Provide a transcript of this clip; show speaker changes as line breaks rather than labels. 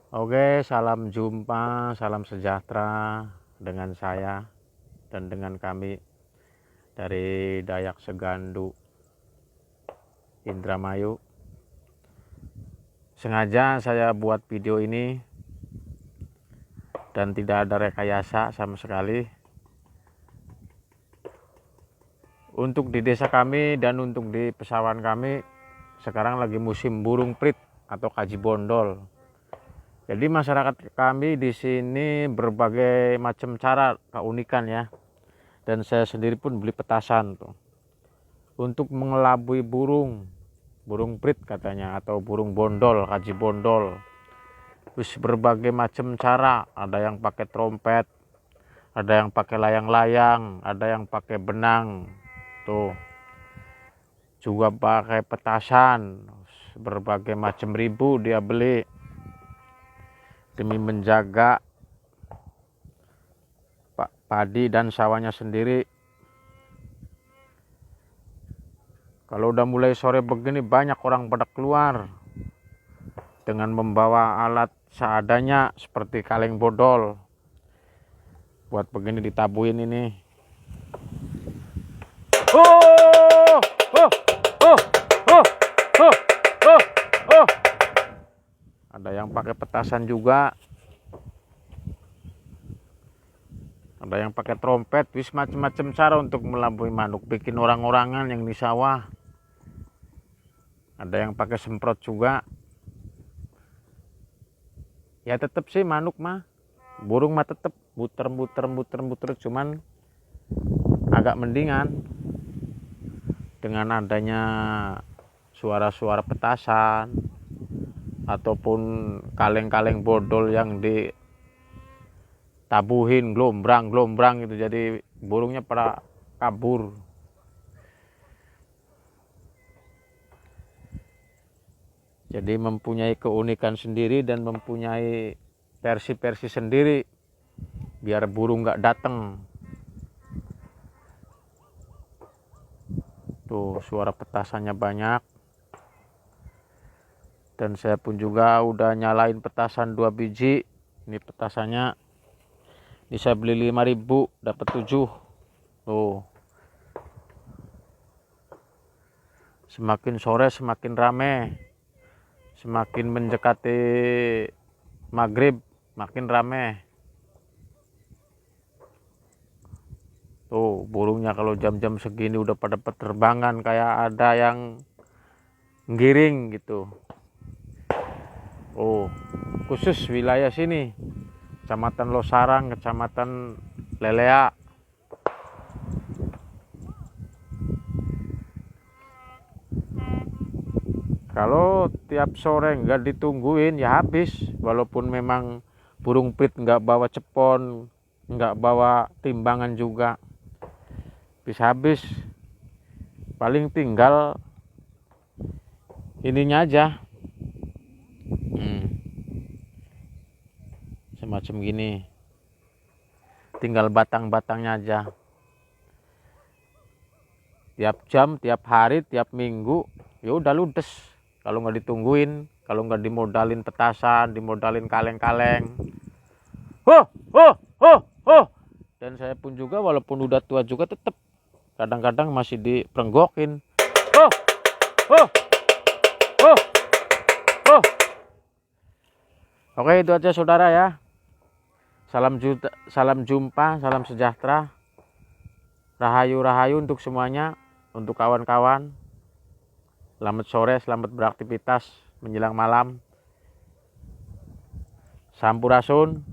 Oke, salam jumpa, salam sejahtera dengan saya dan dengan kami dari Dayak Segandu, Indramayu. Sengaja saya buat video ini dan tidak ada rekayasa sama sekali. Untuk di desa kami dan untuk di pesawahan kami sekarang lagi musim burung prit atau kaji bondol. Jadi masyarakat kami di sini berbagai macam cara keunikan ya. Dan saya sendiri pun beli petasan tuh untuk mengelabui burung prit katanya, atau burung bondol, kaji bondol. Terus berbagai macam cara, ada yang pakai trompet, ada yang pakai layang-layang, ada yang pakai benang tuh, juga pakai petasan berbagai macam ribu dia beli demi menjaga padi dan sawahnya sendiri. Kalau udah mulai sore begini banyak orang pada keluar dengan membawa alat seadanya seperti kaleng bodol. Buat begini ditabuin ini. Oh, oh, oh, oh, oh, oh, oh. Ada yang pakai petasan juga. Ada yang pakai trompet, wis macam-macam cara untuk melabui manuk, bikin orang-orangan yang di sawah. Ada yang pakai semprot juga. Ya tetap sih manuk mah, burung mah tetap muter, cuman agak mendingan dengan adanya suara-suara petasan ataupun kaleng-kaleng bodol yang ditabuhin glombrang gitu, jadi burungnya pada kabur. Jadi mempunyai keunikan sendiri dan mempunyai versi-versi sendiri biar burung nggak datang. Tuh suara petasannya banyak. Dan saya pun juga udah nyalain petasan 2 biji. Ini petasannya ini saya beli 5.000 dapat 7. Tuh. Semakin sore semakin rame. Semakin mendekati maghrib makin rame. Tuh burungnya kalau jam-jam segini udah pada penerbangan, kayak ada yang ngiring gitu. Oh, khusus wilayah sini, Kecamatan Losarang, Kecamatan Lelea. Kalau tiap sore nggak ditungguin ya habis. Walaupun memang burung prit nggak bawa cepon, nggak bawa timbangan juga, bisa habis. Paling tinggal ininya aja, semacam gini, tinggal batang-batangnya aja. Tiap jam, tiap hari, tiap minggu ya udah ludes kalau nggak ditungguin, kalau nggak dimodalin petasan, dimodalin kaleng-kaleng. Oh, oh, oh, oh. Dan saya pun juga walaupun udah tua juga tetap kadang-kadang masih diperenggokin. Oh, oh, oh, oh. Oke, itu aja saudara ya. Salam jumpa, salam sejahtera. Rahayu untuk semuanya, untuk kawan-kawan. Selamat sore, selamat beraktivitas menjelang malam. Sampurasun.